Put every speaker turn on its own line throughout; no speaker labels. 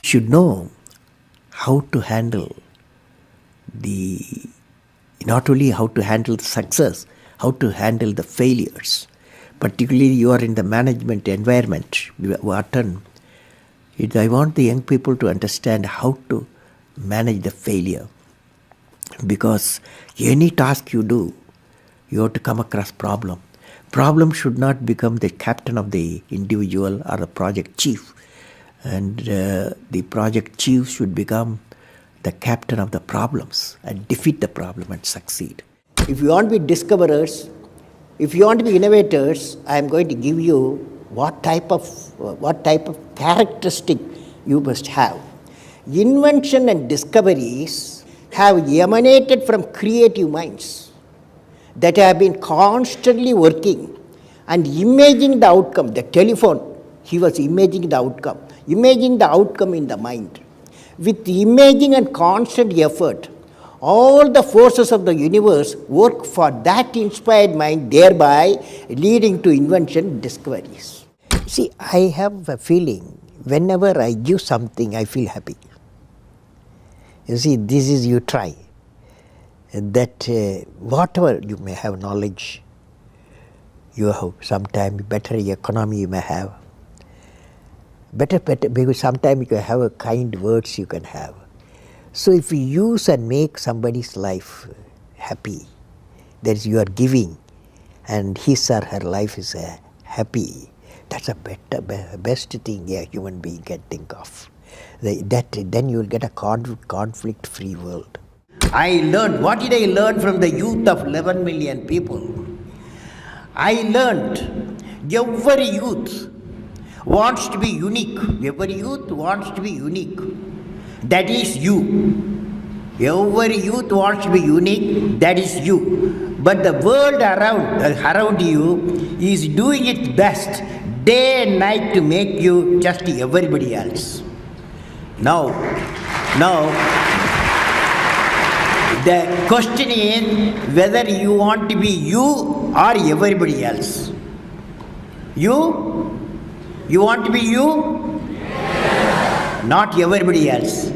should know how to handle the, not only how to handle the success, how to handle the failures. Particularly you are in the management environment, Wharton. I want the young people to understand how to manage the failure. Because any task you do, you have to come across problem. Problem should not become the captain of the individual or the project chief. And the project chief should become the captain of the problems and defeat the problem and succeed. If you want to be discoverers, if you want to be innovators, I am going to give you what type of characteristic you must have. Invention and discoveries have emanated from creative minds that have been constantly working and imagining the outcome. The telephone, he was imagining the outcome in the mind. With imaging and constant effort, all the forces of the universe work for that inspired mind, thereby leading to invention and discoveries. See, I have a feeling whenever I give something, I feel happy. You see, this is you try. That whatever you may have knowledge, you have sometimes better economy you may have, better because sometimes you have a kind words you can have. So if you use and make somebody's life happy, that is you are giving, and his or her life is happy, that's a best thing a human being can think of. Then you will get a conflict-free world. What did I learn from the youth of 11 million people? I learned every youth wants to be unique. Every youth wants to be unique. That is you. Every youth wants to be unique. That is you. But the world around you is doing its best day and night to make you just everybody else. Now, the question is whether you want to be you or everybody else. You want to be you? Not everybody else.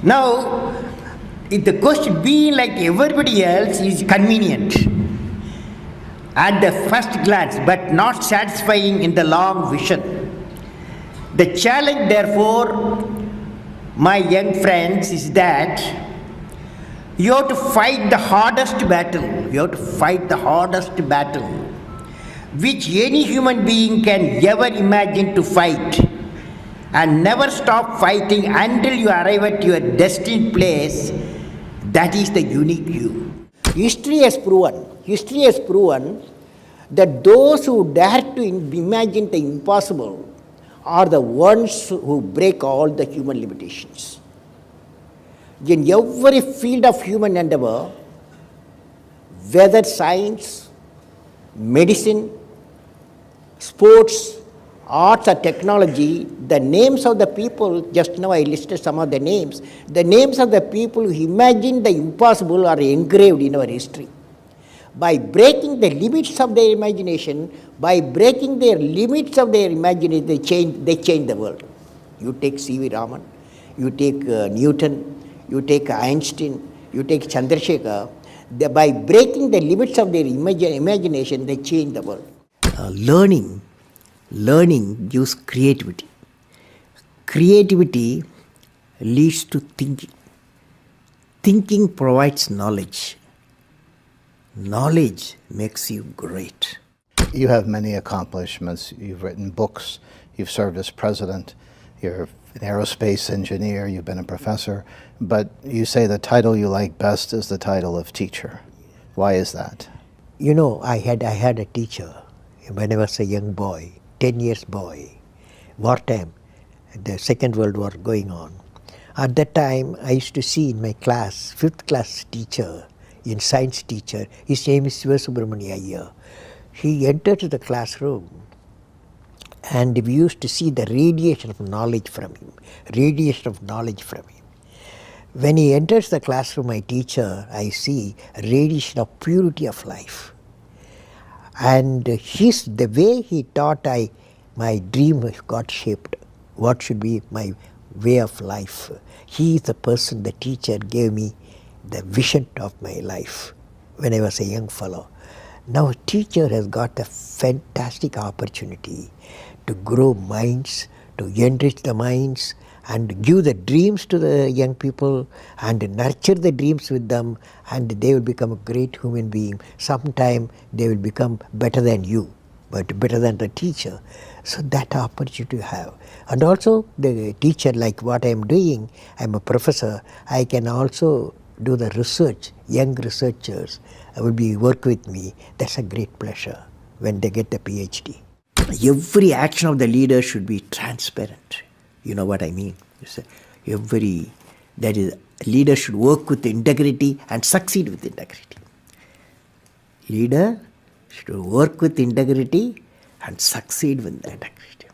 Now, if the question being like everybody else is convenient at the first glance, but not satisfying in the long vision. The challenge, therefore, my young friends, is that you have to fight the hardest battle. You have to fight the hardest battle which any human being can ever imagine to fight, and never stop fighting until you arrive at your destined place. That is the unique you. History has proven that those who dare to imagine the impossible are the ones who break all the human limitations. In every field of human endeavor, whether science, medicine, sports, arts or technology, the names of the people, just now I listed some of the names of the people who imagined the impossible are engraved in our history. By breaking the limits of their imagination, they change the world. You take C.V. Raman, you take Newton, you take Einstein, you take Chandrasekhar. By breaking the limits of their imagination, they change the world. Learning gives creativity. Creativity leads to thinking. Thinking provides knowledge. Knowledge makes you great.
You have many accomplishments. You've written books. You've served as president. You're an aerospace engineer. You've been a professor. But you say the title you like best is the title of teacher. Why is that?
You know, I had a teacher when I was a young boy, 10 years boy, wartime, the Second World War going on. At that time, I used to see in my class, 5th class teacher, in science teacher, his name is Sivasubramania Iyer. He entered the classroom and we used to see the radiation of knowledge from him. When he enters the classroom, my teacher, I see a radiation of purity of life. And the way he taught, my dream got shaped. What should be my way of life. He is the person, the teacher gave me the vision of my life when I was a young fellow. Now a teacher has got a fantastic opportunity to grow minds, to enrich the minds, and give the dreams to the young people and nurture the dreams with them, and they will become a great human being. Sometime they will become better than you, but better than the teacher. So that opportunity you have. And also the teacher, like what I am doing, I am a professor, I can also do the research. Young researchers will be work with me. That's a great pleasure when they get the PhD. Every action of the leader should be transparent. You know what I mean? That is, leader should work with integrity and succeed with integrity. Leader should work with integrity and succeed with integrity.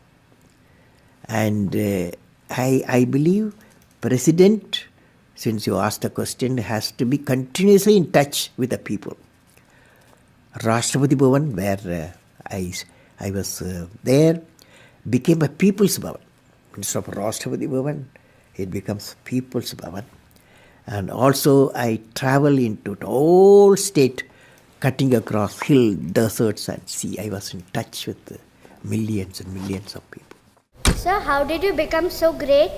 And I believe President, since you asked the question, has to be continuously in touch with the people. Rashtrapati Bhavan, where I was there, became a People's Bhavan. Instead of Rashtrapati Bhavan, it becomes People's Bhavan. And also I travel into the whole state, cutting across hill, deserts and sea. I was in touch with millions and millions of people.
Sir, how did you become so great?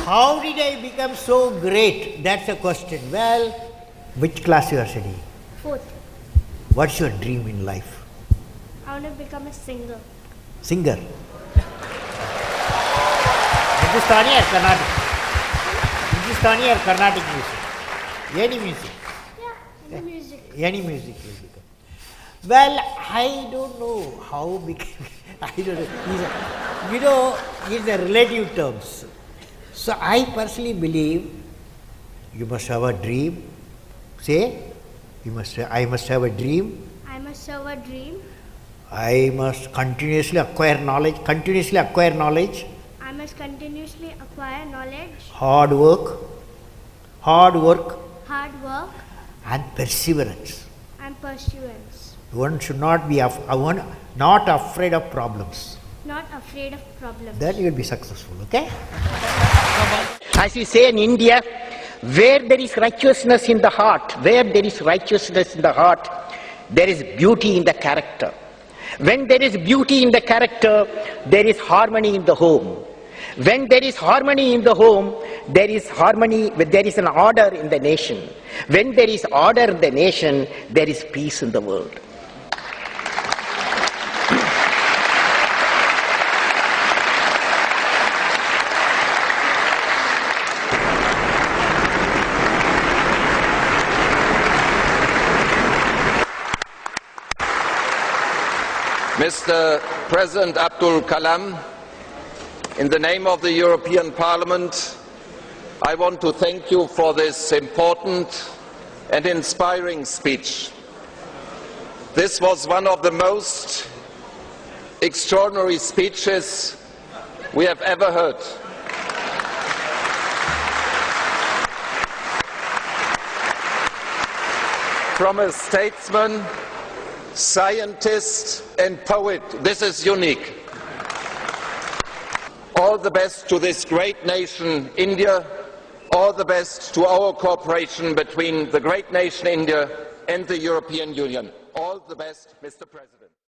How did I become so great? That's the question. Well, which class you are studying?
4th.
What's your dream in life?
I want to become a singer.
Singer? Hindustani or Carnatic? Hindustani or Carnatic music? Any music?
Yeah, any music.
Any music will become. Well, I don't know how became. I don't know. It's a relative terms. So I personally believe you must have a dream. Say, I must have a dream.
I must have a dream.
I must continuously acquire knowledge.
I must continuously acquire knowledge.
Hard work.
Hard work.
And perseverance.
And pursuance.
One should not be not afraid of problems.
Not afraid of problems.
Then you will be successful, okay?
As we say in India, where there is righteousness in the heart, there is beauty in the character. When there is beauty in the character, there is harmony in the home. When there is harmony in the home, there is an order in the nation. When there is order in the nation, there is peace in the world.
Mr. President Abdul Kalam, in the name of the European Parliament, I want to thank you for this important and inspiring speech. This was one of the most extraordinary speeches we have ever heard. From a statesman, scientist and poet, this is unique. All the best to this great nation, India. All the best to our cooperation between the great nation, India, and the European Union. All the best, Mr. President.